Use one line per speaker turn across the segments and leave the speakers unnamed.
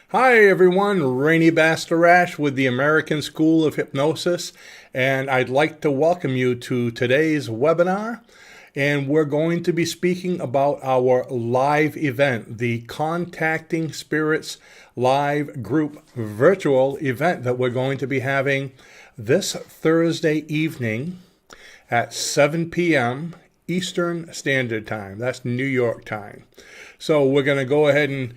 Hi everyone, Rene with the American School of Hypnosis, and I'd like to welcome you to today's webinar. And we're going to be speaking about our live event, the Contacting Spirits live group virtual event that we're going to be having this Thursday evening at 7 p.m. Eastern Standard Time. That's New York time. So we're going to go ahead and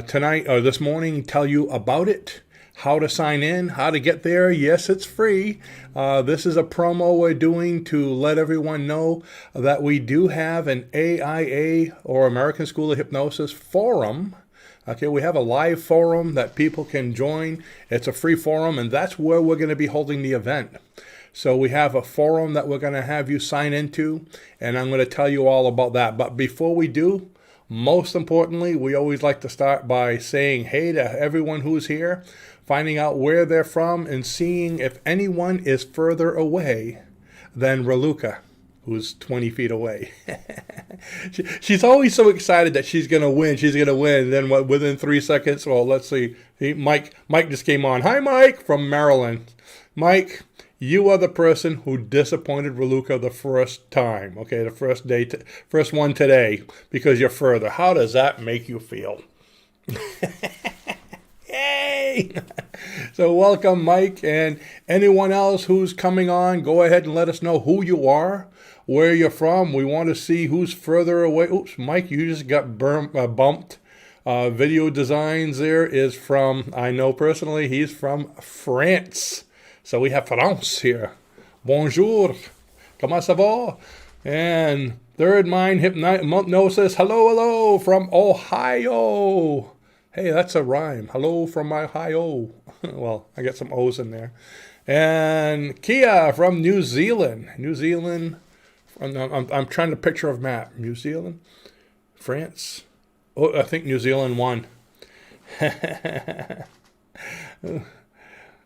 tonight or this morning tell you about it, how to sign in, how to get there. Yes, it's free. This is a promo we're doing to let everyone know that we do have an AIA or American School of Hypnosis forum. Okay, we have a live forum that people can join. It's a free forum, and that's where we're going to be holding the event. So we have a forum that we're going to have you sign into, and I'm going to tell you all about that. But before we do, most importantly, we always like to start by saying hey to everyone who's here, finding out where they're from, and seeing if anyone is further away than Raluca, who's 20 feet away. She's always so excited that she's going to win. She's going to win. Then within 3 seconds, well, let's see. Mike just came on. Hi, Mike from Maryland. Mike, you are the person who disappointed Raluca the first time, okay, the first day, first one today, because you're further. How does that make you feel? Yay! So welcome, Mike, and anyone else who's coming on, go ahead and let us know who you are, where you're from. We want to see who's further away. Oops, Mike, you just got bumped. Video Designs there is from, I know personally, he's from France. So we have France here. Bonjour. Comment ça va? And Third Mind Hypnosis. Hello from Ohio. Hey, that's a rhyme. Hello from Ohio. Well, I got some O's in there. And Kia from New Zealand. New Zealand. I'm trying to picture a map. New Zealand. France. Oh, I think New Zealand won.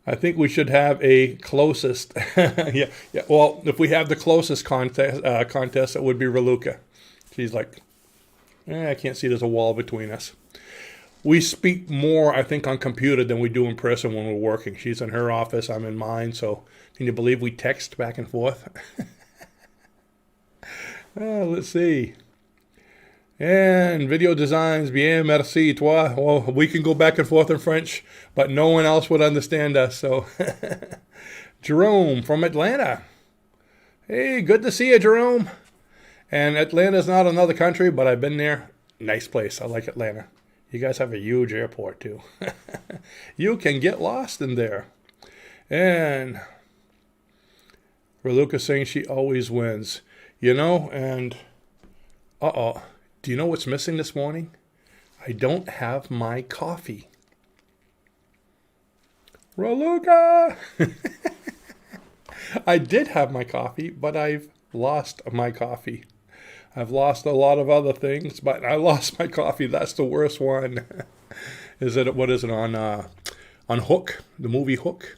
I think we should have a closest. yeah. Well, if we have the closest contest, it would be Raluca. She's like, I can't see. There's a wall between us. We speak more, I think, on computer than we do in person when we're working. She's in her office. I'm in mine. So can you believe we text back and forth? Let's see. And Video Designs, bien, merci, toi. Well, we can go back and forth in French, but no one else would understand us. So, Jerome from Atlanta. Hey, good to see you, Jerome. And Atlanta's not another country, but I've been there. Nice place. I like Atlanta. You guys have a huge airport, too. You can get lost in there. And Raluca saying she always wins. You know, and do you know what's missing this morning? I don't have my coffee. Raluca! I did have my coffee, but I've lost my coffee. I've lost a lot of other things, but I lost my coffee. That's the worst one. What is it on Hook, the movie Hook?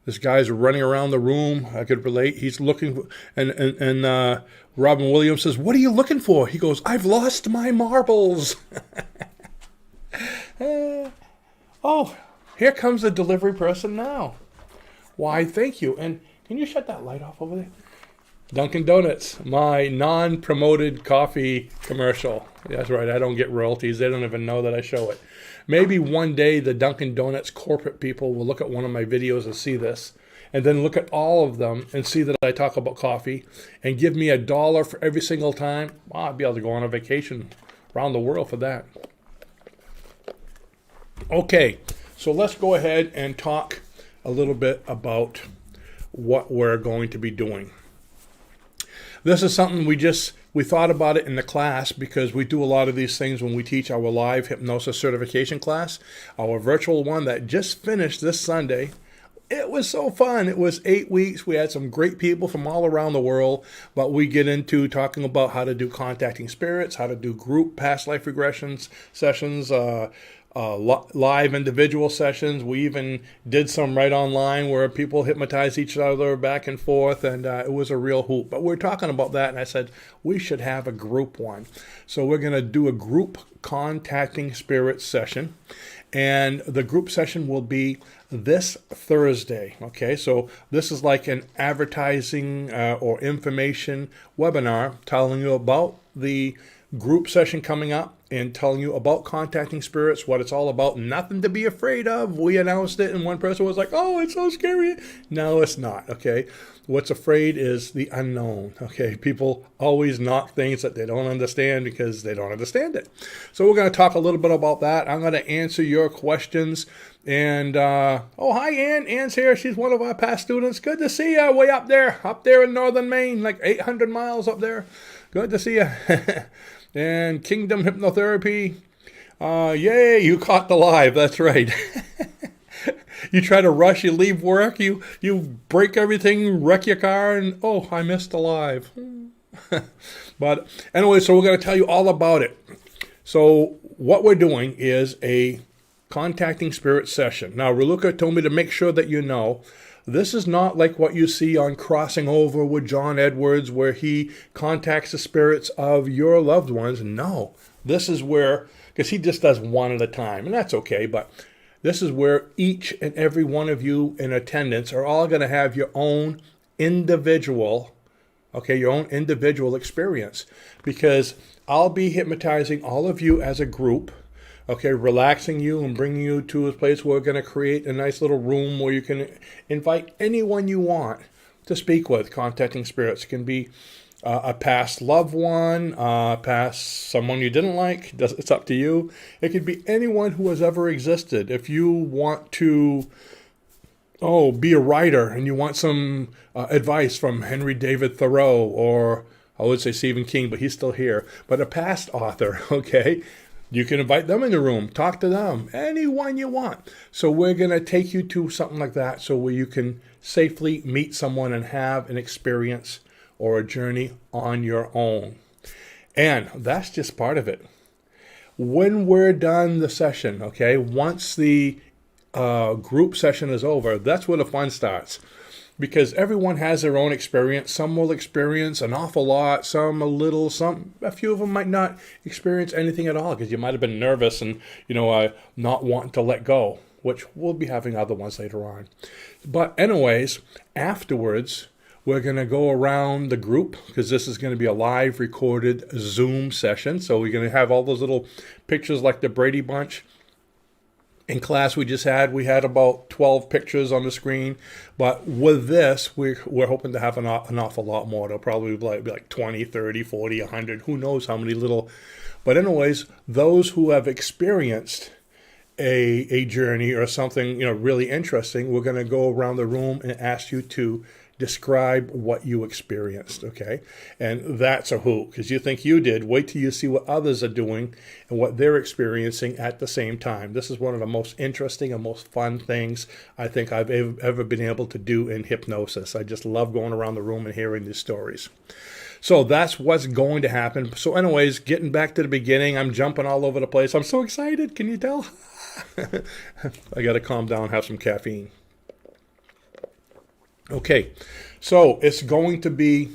This guy's running around the room. I could relate. He's looking, and Robin Williams says, "What are you looking for?" He goes, "I've lost my marbles." Oh, here comes the delivery person now. Why, thank you. And can you shut that light off over there? Dunkin' Donuts, my non-promoted coffee commercial. That's right. I don't get royalties. They don't even know that I show it. Maybe one day the Dunkin' Donuts corporate people will look at one of my videos and see this, and then look at all of them and see that I talk about coffee and give me $1 for every single time. Well, I'd be able to go on a vacation around the world for that. Okay, so let's go ahead and talk a little bit about what we're going to be doing. This is something we thought about it in the class because we do a lot of these things when we teach our live hypnosis certification class, our virtual one that just finished this Sunday. It was so fun. It was 8 weeks. We had some great people from all around the world, but we get into talking about how to do contacting spirits, how to do group past life regressions sessions, live individual sessions. We even did some right online where people hypnotize each other back and forth, and it was a real hoot. But we're talking about that, and I said we should have a group one. So we're going to do a group contacting spirits session, and the group session will be this Thursday. Okay, so this is like an advertising or information webinar telling you about the group session coming up and telling you about contacting spirits, what it's all about. Nothing to be afraid of. We announced it and one person was like, oh, it's so scary. No, it's not. Okay, what's afraid is the unknown. Okay, people always knock things that they don't understand because they don't understand it. So we're going to talk a little bit about that. I'm going to answer your questions. And oh, hi, Ann. Ann's here. She's one of our past students. Good to see you way up there in northern Maine, like 800 miles up there. Good to see you. And Kingdom Hypnotherapy. Yay, you caught the live. That's right. You try to rush, you leave work, you break everything, wreck your car, and oh, I missed the live. But anyway, so we're going to tell you all about it. So what we're doing is a contacting spirit session. Now, Raluca told me to make sure that you know this is not like what you see on Crossing Over with John Edwards, where he contacts the spirits of your loved ones. No, this is where, because he just does one at a time, and that's okay, but this is where each and every one of you in attendance are all going to have your own individual, your own individual experience, because I'll be hypnotizing all of you as a group. Relaxing you and bringing you to a place where we're going to create a nice little room where you can invite anyone you want to speak with. Contacting spirits. It can be a past loved one, past someone you didn't like. It's up to you. It could be anyone who has ever existed. If you want to, be a writer and you want some advice from Henry David Thoreau, or I would say Stephen King, but he's still here, but a past author, you can invite them in the room, talk to them, anyone you want. So we're going to take you to something like that so where you can safely meet someone and have an experience or a journey on your own. And that's just part of it. When we're done the session, once the group session is over, that's where the fun starts. Because everyone has their own experience. Some will experience an awful lot, some a little, a few of them might not experience anything at all because you might have been nervous and, not wanting to let go, which we'll be having other ones later on. But anyways, afterwards, we're going to go around the group because this is going to be a live recorded Zoom session. So we're going to have all those little pictures like the Brady Bunch. In class we had about 12 pictures on the screen, but with this, we're hoping to have an awful lot more. It'll probably be like 20, 30, 40, 100, who knows how many little. But anyways, those who have experienced a journey or something really interesting, we're going to go around the room and ask you to describe what you experienced, And that's a hoot, because you think you did. Wait till you see what others are doing and what they're experiencing at the same time. This is one of the most interesting and most fun things I think I've ever been able to do in hypnosis. I just love going around the room and hearing these stories. So that's what's going to happen. So anyways, getting back to the beginning, I'm jumping all over the place. I'm so excited. Can you tell? I got to calm down, have some caffeine. Okay, so it's going to be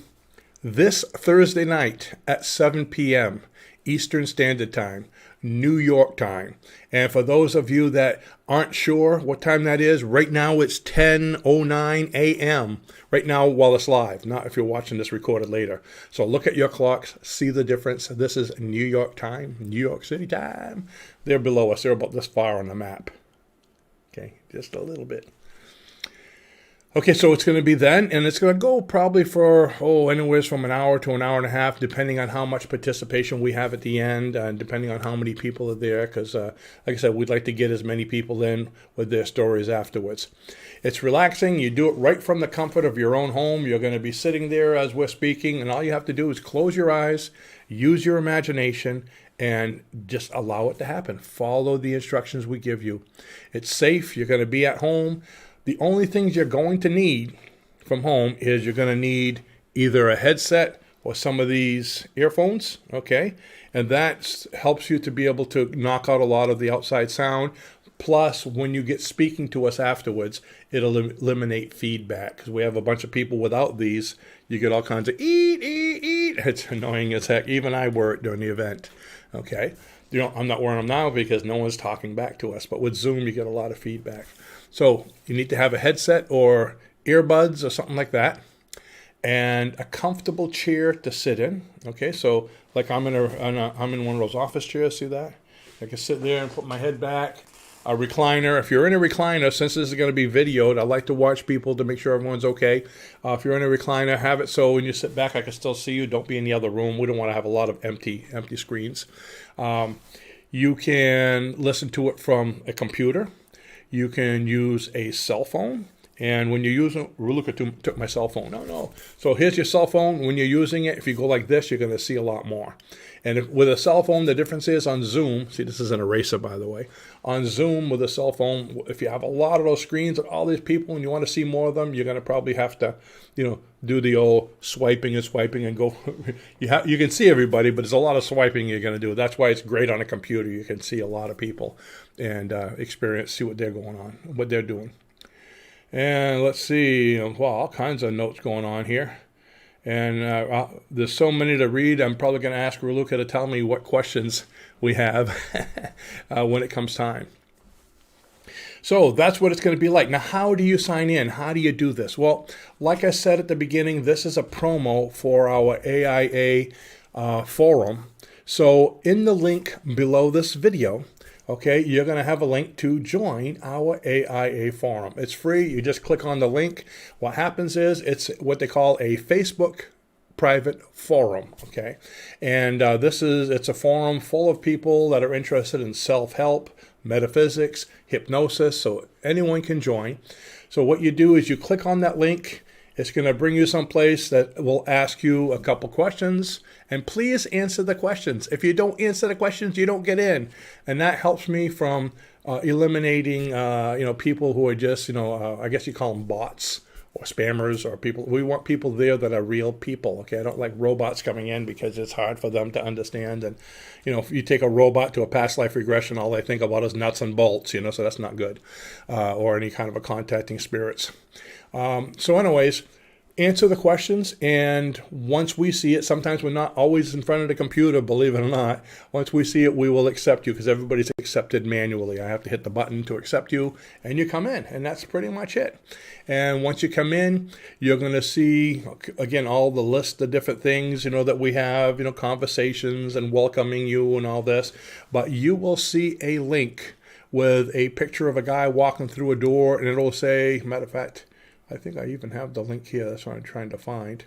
this Thursday night at 7 p.m. Eastern Standard Time, New York time. And for those of you that aren't sure what time that is, right now it's 10:09 a.m. Right now while it's live, not if you're watching this recorded later. So look at your clocks, see the difference. This is New York time, New York City time. They're below us. They're about this far on the map. Okay, just a little bit. Okay, so it's going to be then, and it's going to go probably for, anywhere from an hour to an hour and a half, depending on how much participation we have at the end, and depending on how many people are there, because, like I said, we'd like to get as many people in with their stories afterwards. It's relaxing. You do it right from the comfort of your own home. You're going to be sitting there as we're speaking, and all you have to do is close your eyes, use your imagination, and just allow it to happen. Follow the instructions we give you. It's safe. You're going to be at home. The only things you're going to need from home is you're going to need either a headset or some of these earphones, okay? And that helps you to be able to knock out a lot of the outside sound. Plus, when you get speaking to us afterwards, it'll eliminate feedback. Because we have a bunch of people without these, you get all kinds of eat, eat, eat. It's annoying as heck. Even I wear it during the event, okay? I'm not wearing them now because no one's talking back to us. But with Zoom, you get a lot of feedback. So you need to have a headset or earbuds or something like that, and a comfortable chair to sit in. Okay, so like I'm in one of those office chairs. See that? I can sit there and put my head back. A recliner. If you're in a recliner, since this is going to be videoed, I like to watch people to make sure everyone's okay. If you're in a recliner, have it so when you sit back, I can still see you. Don't be in the other room. We don't want to have a lot of empty screens. You can listen to it from a computer. You can use a cell phone. And when you're using, look at took my cell phone. No. So here's your cell phone. When you're using it, if you go like this, you're going to see a lot more. And with a cell phone, the difference is on Zoom. See, this is an eraser, by the way. On Zoom with a cell phone, if you have a lot of those screens of all these people and you want to see more of them, you're going to probably have to, do the old swiping and go. You can see everybody, but there's a lot of swiping you're going to do. That's why it's great on a computer. You can see a lot of people and see what they're going on, what they're doing. And let's see, all kinds of notes going on here. And there's so many to read, I'm probably going to ask Raluca to tell me what questions we have when it comes time. So that's what it's going to be like. Now, how do you sign in? How do you do this? Well, like I said at the beginning, this is a promo for our AIA forum. So in the link below this video, okay, you're going to have a link to join our AIA forum. It's free. You just click on the link. What happens is it's what they call a Facebook private forum, okay? And it's a forum full of people that are interested in self-help, metaphysics, hypnosis, so anyone can join. So what you do is you click on that link. It's going to bring you someplace that will ask you a couple questions, and please answer the questions. If you don't answer the questions, you don't get in, and that helps me from eliminating, people who are just, I guess you call them bots or spammers or people. We want people there that are real people. Okay, I don't like robots coming in because it's hard for them to understand. And if you take a robot to a past life regression, all they think about is nuts and bolts. So that's not good, or any kind of a contacting spirits. So anyways, answer the questions, and once we see it, sometimes we're not always in front of the computer, believe it or not. Once we see it, we will accept you because everybody's accepted manually. I have to hit the button to accept you, and you come in, and that's pretty much it. And once you come in, you're going to see, again, all the list of different things, that we have, conversations and welcoming you and all this. But you will see a link with a picture of a guy walking through a door, and it'll say, matter of fact, I think I even have the link here. That's what I'm trying to find.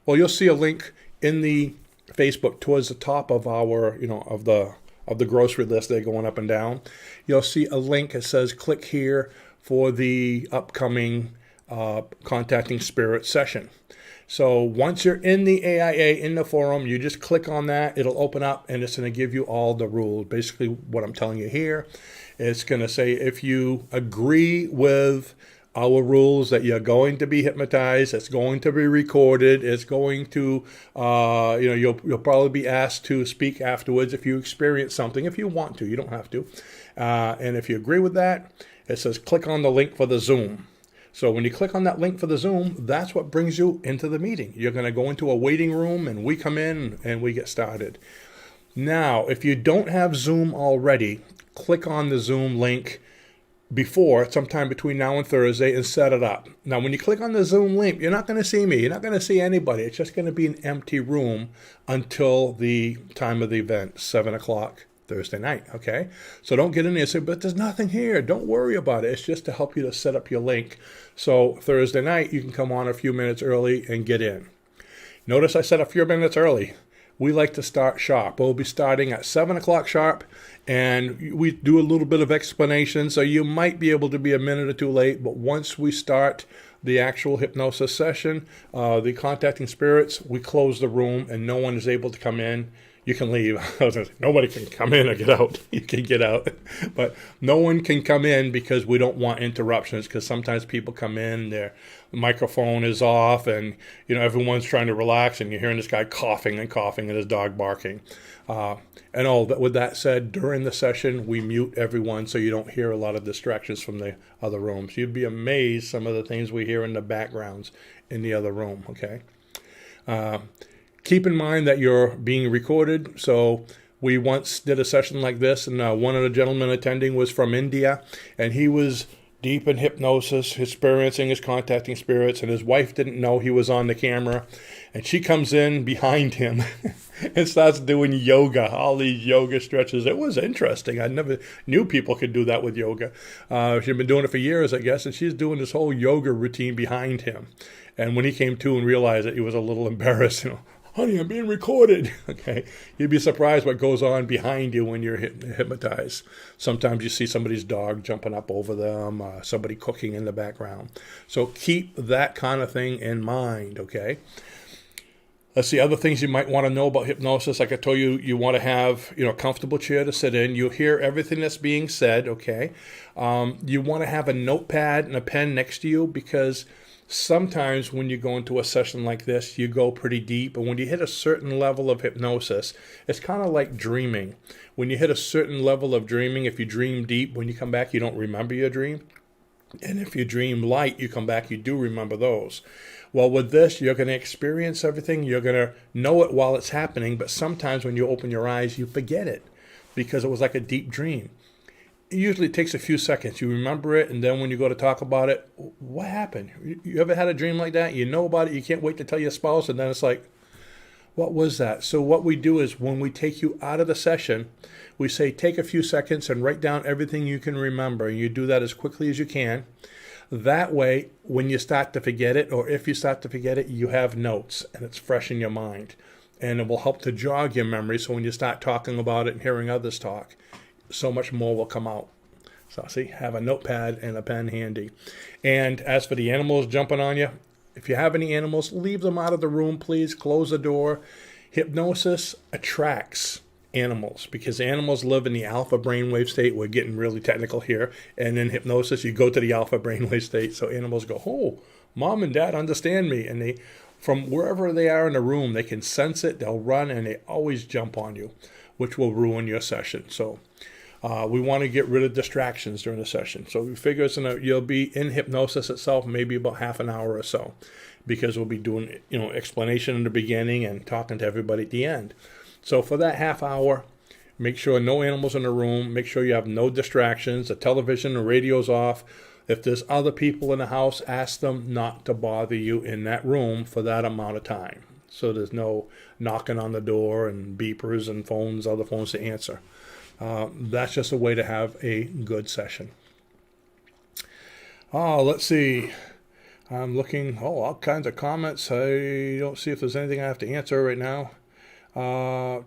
Well, you'll see a link in the Facebook towards the top of our, of the grocery list. They're going up and down. You'll see a link that says click here for the upcoming contacting spirit session. So once you're in the AIA, in the forum, you just click on that. It'll open up, and it's going to give you all the rules. Basically, what I'm telling you here, it's going to say if you agree with our rules that you're going to be hypnotized, it's going to be recorded, it's going to, you'll probably be asked to speak afterwards if you experience something, if you want to, you don't have to. And if you agree with that, it says click on the link for the Zoom. So when you click on that link for the Zoom, that's what brings you into the meeting. You're going to go into a waiting room, and we come in and we get started. Now, if you don't have Zoom already, click on the Zoom link sometime between now and Thursday, and set it up. Now, when you click on the Zoom link, you're not going to see me. You're not going to see anybody. It's just going to be an empty room until the time of the event, 7 o'clock Thursday night, okay? So don't get in there and say, but there's nothing here. Don't worry about it. It's just to help you to set up your link. So Thursday night, you can come on a few minutes early and get in. Notice I said a few minutes early. We like to start sharp. We'll be starting at 7 o'clock sharp, and we do a little bit of explanation, so you might be able to be a minute or two late, but once we start the actual hypnosis session, the contacting spirits, we close the room, and no one is able to come in. you can leave. I was like, nobody can come in or get out. You can get out. But no one can come in because we don't want interruptions, because sometimes people come in, their microphone is off, and everyone's trying to relax, and you're hearing this guy coughing and coughing and his dog barking. With that said, during the session, we mute everyone so you don't hear a lot of distractions from the other rooms. You'd be amazed some of the things we hear in the backgrounds in the other room, okay? Keep in mind that you're being recorded. So we once did a session like this, and one of the gentlemen attending was from India, and he was deep in hypnosis, experiencing his contacting spirits, and his wife didn't know he was on the camera, and she comes in behind him and starts doing yoga, all these yoga stretches. It was interesting. I never knew people could do that with yoga. She'd been doing it for years, I guess, and she's doing this whole yoga routine behind him. And when he came to and realized it, he was a little embarrassed. Honey, I'm being recorded. Okay, you'd be surprised what goes on behind you when you're hypnotized. Sometimes you see somebody's dog jumping up over them, somebody cooking in the background. So keep that kind of thing in mind, okay? Let's see, other things you might want to know about hypnosis. Like I told you, you want to have a comfortable chair to sit in. You hear everything that's being said, okay? You want to have a notepad and a pen next to you, because sometimes when you go into a session like this, you go pretty deep. And when you hit a certain level of hypnosis, it's kind of like dreaming. When you hit a certain level of dreaming, if you dream deep, when you come back, you don't remember your dream. And if you dream light, you come back, you do remember those. Well, with this, you're going to experience everything. You're going to know it while it's happening. But sometimes when you open your eyes, you forget it because it was like a deep dream. It usually takes a few seconds. You remember it, and then when you go to talk about it, what happened? You ever had a dream like that? You know about it. You can't wait to tell your spouse, and then it's like, what was that? So what we do is when we take you out of the session, we say take a few seconds and write down everything you can remember. And you do that as quickly as you can. That way, when you start to forget it, or if you start to forget it, you have notes, and it's fresh in your mind. And it will help to jog your memory, so when you start talking about it and hearing others talk, so much more will come out. So see, have a notepad and a pen handy. And as for the animals jumping on you, if you have any animals, leave them out of the room, please. Close the door. Hypnosis attracts animals because animals live in the alpha brainwave state. We're getting really technical here. And in hypnosis, you go to the alpha brainwave state. So animals go, oh, mom and dad understand me. And they, from wherever they are in the room, they can sense it. They'll run, and they always jump on you, which will ruin your session. So we want to get rid of distractions during the session. So we figure you'll be in hypnosis itself maybe about half an hour or so, because we'll be doing explanation in the beginning and talking to everybody at the end. So for that half hour, make sure no animals in the room. Make sure you have no distractions. The television, the radio's off. If there's other people in the house, ask them not to bother you in that room for that amount of time. So there's no knocking on the door and beepers and other phones to answer. That's just a way to have a good session. Let's see. I'm looking, all kinds of comments. I don't see if there's anything I have to answer right now. I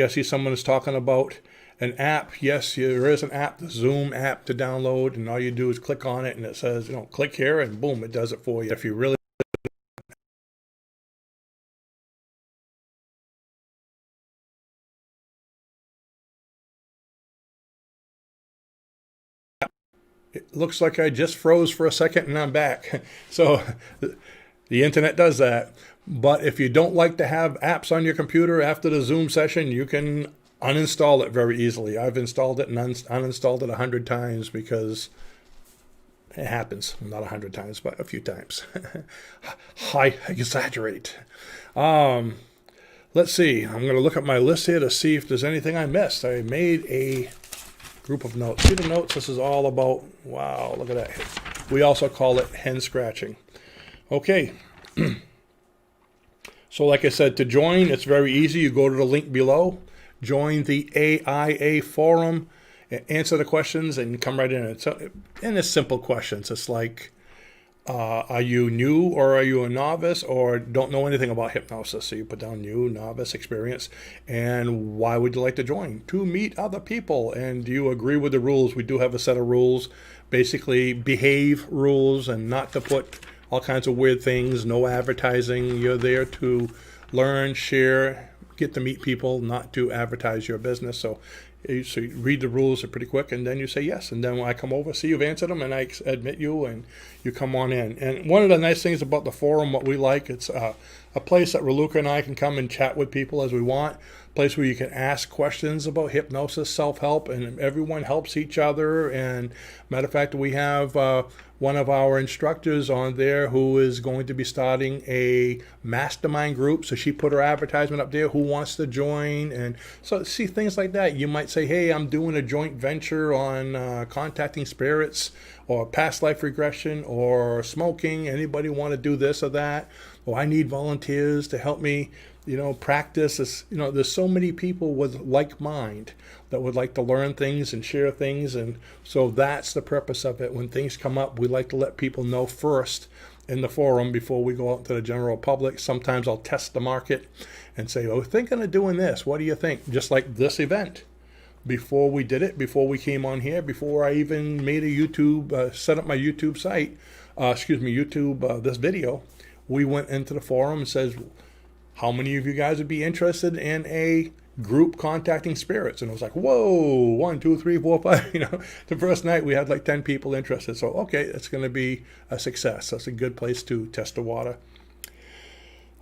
see someone is talking about an app. Yes, there is an app, the Zoom app to download, and all you do is click on it, and it says, click here, and boom, it does it for you. If you really It looks like I just froze for a second and I'm back. So the internet does that. But if you don't like to have apps on your computer after the Zoom session, you can uninstall it very easily. I've installed it and uninstalled it 100 times because it happens. Not 100 times, but a few times. I exaggerate. Let's see. I'm going to look at my list here to see if there's anything I missed. I made a group of notes. See the notes? This is all about, wow, look at that. We also call it hen scratching. Okay. So like I said, to join, it's very easy. You go to the link below, join the AIA forum, answer the questions, and come right in. And it's simple questions. It's like, are you new, or are you a novice, or don't know anything about hypnosis? So you put down new, novice, experience, and why would you like to join? To meet other people, and do you agree with the rules? We do have a set of rules, basically behave rules, and not to put all kinds of weird things, no advertising. You're there to learn, share, get to meet people, not to advertise your business. So you read the rules, they're pretty quick, and then you say yes. And then when I come over, see you've answered them, and I admit you, and you come on in. And one of the nice things about the forum, what we like, it's a place that Raluca and I can come and chat with people as we want, a place where you can ask questions about hypnosis, self-help, and everyone helps each other. And matter of fact, we have one of our instructors on there who is going to be starting a mastermind group. So she put her advertisement up there, who wants to join. And so see things like that. You might say, hey, I'm doing a joint venture on contacting spirits or past life regression or smoking. Anybody want to do this or that? Or I need volunteers to help me, practice this. There's so many people with like mind that would like to learn things and share things. And so that's the purpose of it. When things come up, we like to let people know first in the forum before we go out to the general public. Sometimes I'll test the market and say, oh, thinking of doing this. What do you think? Just like this event. Before we did it, before we came on here, before I even made a YouTube, set up my YouTube site, this video, we went into the forum and says, how many of you guys would be interested in a group contacting spirits? And it was like, whoa, 1, 2, 3, 4, 5. The first night we had like 10 people interested. So, okay, it's going to be a success. That's a good place to test the water.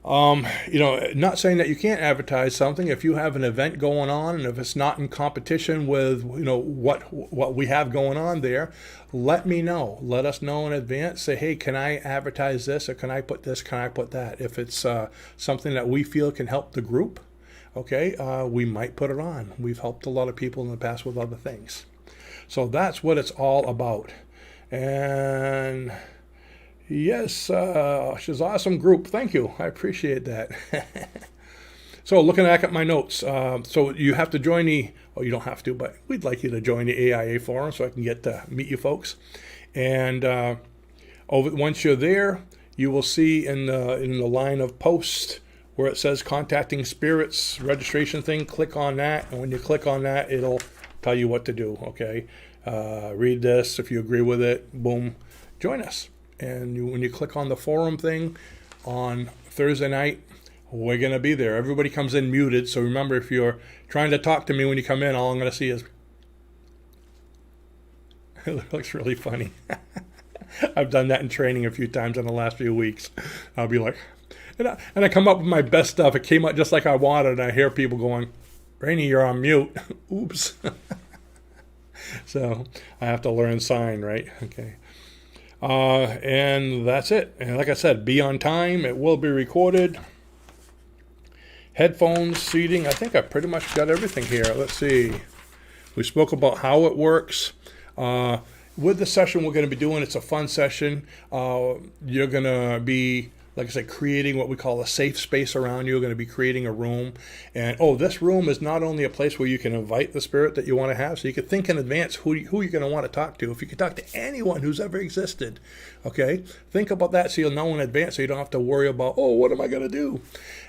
Not saying that you can't advertise something. If you have an event going on, and if it's not in competition with, what we have going on there, let me know. Let us know in advance. Say, hey, can I advertise this, or can I put this, can I put that? If it's something that we feel can help the group, okay, we might put it on. We've helped a lot of people in the past with other things. So that's what it's all about. And yes, she's an awesome group. Thank you. I appreciate that. So looking back at my notes, so you have to join you don't have to, but we'd like you to join the AIA forum so I can get to meet you folks. And once you're there, you will see in the line of posts where it says contacting spirits registration thing. Click on that, and when you click on that, it'll tell you what to do. Okay, read this. If you agree with it, boom, join us. And when you click on the forum thing on Thursday night, we're going to be there. Everybody comes in muted. So remember, if you're trying to talk to me when you come in, all I'm going to see is, it looks really funny. I've done that in training a few times in the last few weeks. I'll be like, and I come up with my best stuff. It came out just like I wanted. And I hear people going, Rene, you're on mute. Oops. So I have to learn sign, right? Okay. And that's it. And like I said, be on time. It will be recorded. Headphones, seating. I think I pretty much got everything here. Let's see. We spoke about how it works. With the session we're going to be doing, it's a fun session. You're going to be, like I said, creating what we call a safe space around you. You're going to be creating a room. And, this room is not only a place where you can invite the spirit that you want to have, so you can think in advance who you're going to want to talk to. If you can talk to anyone who's ever existed, okay, think about that so you'll know in advance so you don't have to worry about, what am I going to do?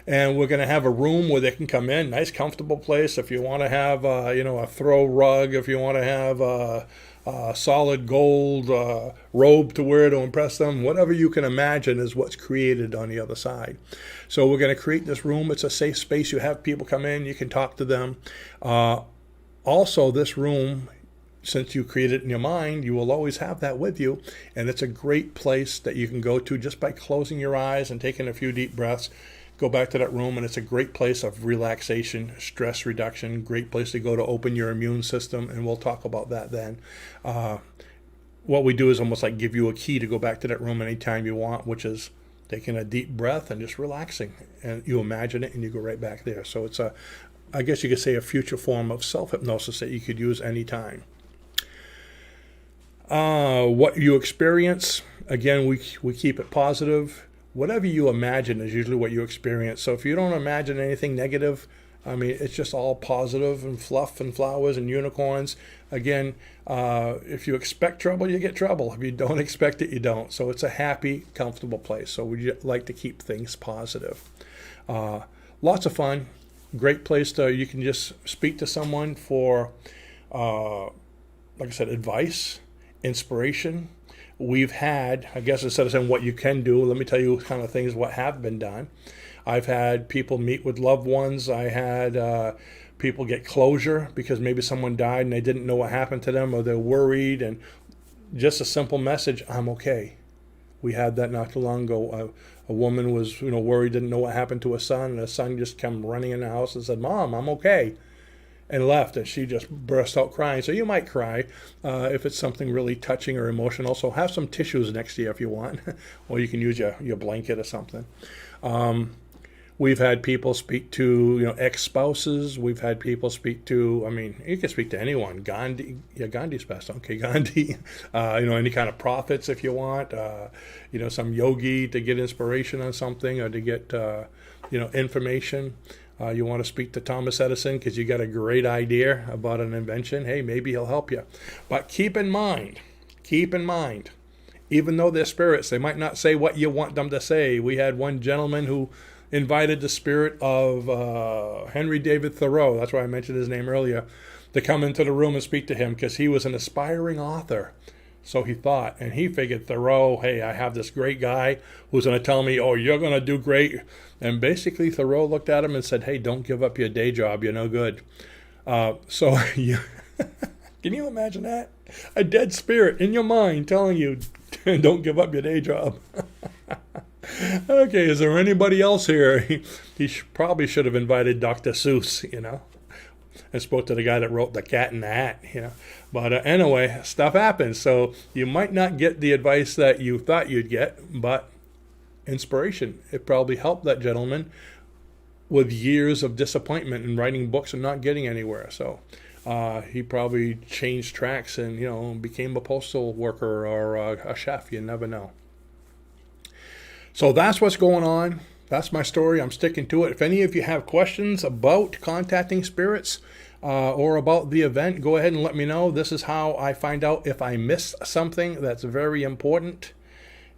And we're going to have a room where they can come in, nice, comfortable place. If you want to have, a throw rug, if you want to have solid gold robe to wear to impress them, whatever you can imagine is what's created on the other side. So we're going to create this room. It's a safe space. You have people come in, you can talk to them. Also, this room, since you create it in your mind, you will always have that with you. And it's a great place that you can go to just by closing your eyes and taking a few deep breaths. Go back to that room, and it's a great place of relaxation, stress reduction, great place to go to open your immune system, and we'll talk about that then. What we do is almost like give you a key to go back to that room anytime you want, which is taking a deep breath and just relaxing. And you imagine it, and you go right back there. So it's I guess you could say, a future form of self-hypnosis that you could use anytime. What you experience, again, we keep it positive. Whatever you imagine is usually what you experience. So if you don't imagine anything negative, it's just all positive and fluff and flowers and unicorns. Again, if you expect trouble, you get trouble. If you don't expect it, you don't. So it's a happy, comfortable place. So we like to keep things positive. Lots of fun. Great place you can just speak to someone for, like I said, advice, inspiration. We've had, I guess instead of saying what you can do, let me tell you kind of things what have been done. I've had people meet with loved ones. I had people get closure because maybe someone died and they didn't know what happened to them, or they're worried, and just a simple message, I'm okay. We had that not too long ago. A woman was, worried, didn't know what happened to her son, and her son just came running in the house and said, Mom, I'm okay, and left, and she just burst out crying. So you might cry if it's something really touching or emotional. So have some tissues next to you if you want, or you can use your blanket or something. We've had people speak to, ex-spouses. We've had people speak to, you can speak to anyone. Gandhi's passed. Okay, Gandhi. Any kind of prophets if you want. Some yogi to get inspiration on something or to get, information. You want to speak to Thomas Edison because you got a great idea about an invention. Hey, maybe he'll help you. But keep in mind, even though they're spirits, they might not say what you want them to say. We had one gentleman who invited the spirit of Henry David Thoreau, that's why I mentioned his name earlier, to come into the room and speak to him because he was an aspiring author. So he thought, and he figured Thoreau, hey, I have this great guy who's going to tell me, oh, you're going to do great. And basically Thoreau looked at him and said, hey, don't give up your day job. You're no good. So can you imagine that? A dead spirit in your mind telling you, don't give up your day job. Okay, is there anybody else here? He probably should have invited Dr. Seuss, and spoke to the guy that wrote The Cat in the Hat, But anyway, stuff happens. So you might not get the advice that you thought you'd get, but inspiration. It probably helped that gentleman with years of disappointment in writing books and not getting anywhere. So he probably changed tracks and, became a postal worker or a chef. You never know. So that's what's going on. That's my story. I'm sticking to it. If any of you have questions about contacting spirits or about the event, go ahead and let me know. This is how I find out if I missed something that's very important.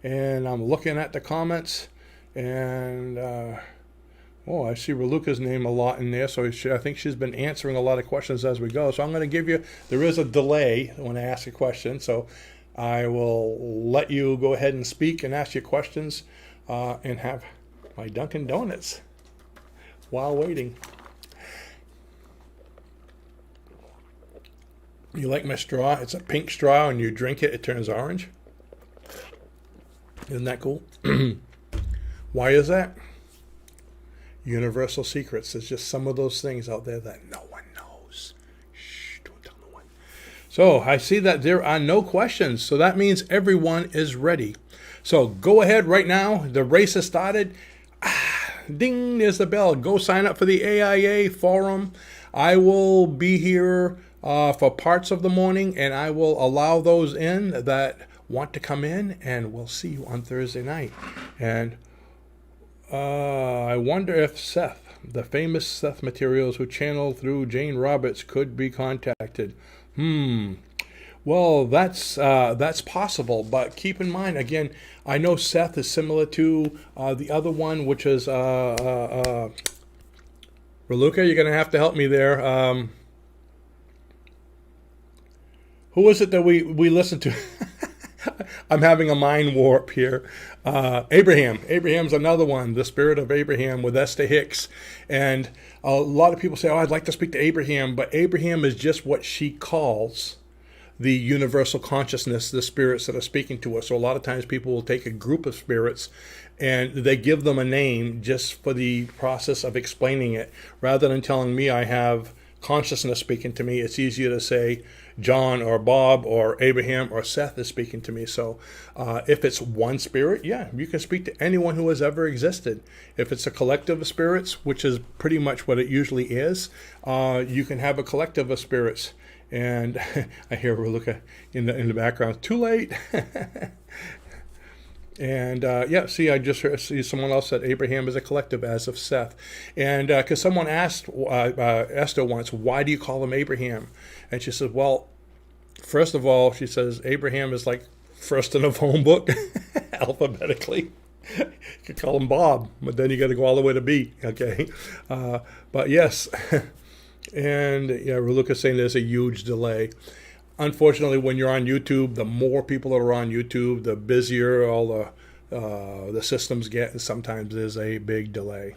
And I'm looking at the comments. And, I see Raluca's name a lot in there. So I think she's been answering a lot of questions as we go. So I'm going to give you, there is a delay when I ask a question. So I will let you go ahead and speak and ask your questions and have my Dunkin' Donuts while waiting. You like my straw? It's a pink straw. When you drink it, it turns orange. Isn't that cool? Why is that? Universal secrets. There's just some of those things out there that no one knows. Shh, don't tell no one. So I see that there are no questions. So that means everyone is ready. So go ahead right now. The race has started. Ding, there's the bell. Go sign up for the AIA forum. I will be here for parts of the morning, and I will allow those in that want to come in, and we'll see you on Thursday night. And I wonder if Seth, the famous Seth Materials who channeled through Jane Roberts, could be contacted. Well, that's possible, but keep in mind, again, I know Seth is similar to the other one, which is Raluca, you're going to have to help me there. Who is it that we listened to? I'm having a mind warp here. Abraham. Abraham's another one, the spirit of Abraham with Esther Hicks. And a lot of people say, I'd like to speak to Abraham, but Abraham is just what she calls the universal consciousness, the spirits that are speaking to us. So a lot of times people will take a group of spirits and they give them a name just for the process of explaining it. Rather than telling me I have consciousness speaking to me, it's easier to say John or Bob or Abraham or Seth is speaking to me. So if it's one spirit, yeah, you can speak to anyone who has ever existed. If it's a collective of spirits, which is pretty much what it usually is, you can have a collective of spirits. And I hear Raluca in the background, too late. And I just see someone else said Abraham is a collective as of Seth. And because someone asked Esther once, why do you call him Abraham? And she said, well, first of all, she says, Abraham is like first in the phone book, alphabetically. You could call him Bob, but then you got to go all the way to B, okay? But yes, and Raluca's saying there's a huge delay. Unfortunately, when you're on YouTube, the more people that are on YouTube, the busier all the systems get. Sometimes there's a big delay.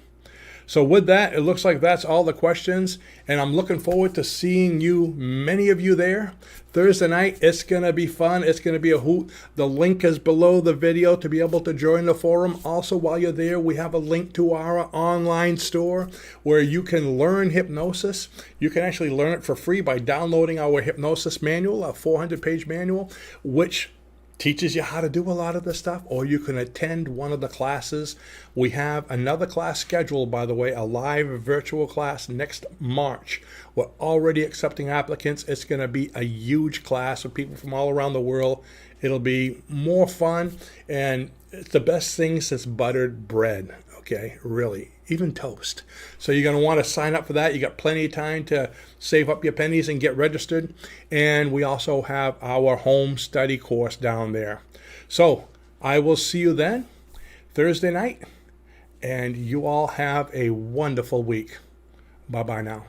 So with that, it looks like that's all the questions, and I'm looking forward to seeing you, many of you there. Thursday night, it's going to be fun. It's going to be a hoot. The link is below the video to be able to join the forum. Also, while you're there, we have a link to our online store where you can learn hypnosis. You can actually learn it for free by downloading our hypnosis manual, a 400-page manual, which teaches you how to do a lot of this stuff, or you can attend one of the classes. We have another class scheduled, by the way, a live virtual class next March. We're already accepting applicants. It's going to be a huge class with people from all around the world. It'll be more fun, and it's the best thing since buttered bread. Okay, really, even toast. So you're going to want to sign up for that. You got plenty of time to save up your pennies and get registered. And we also have our home study course down there. So I will see you then, Thursday night, and you all have a wonderful week. Bye-bye now.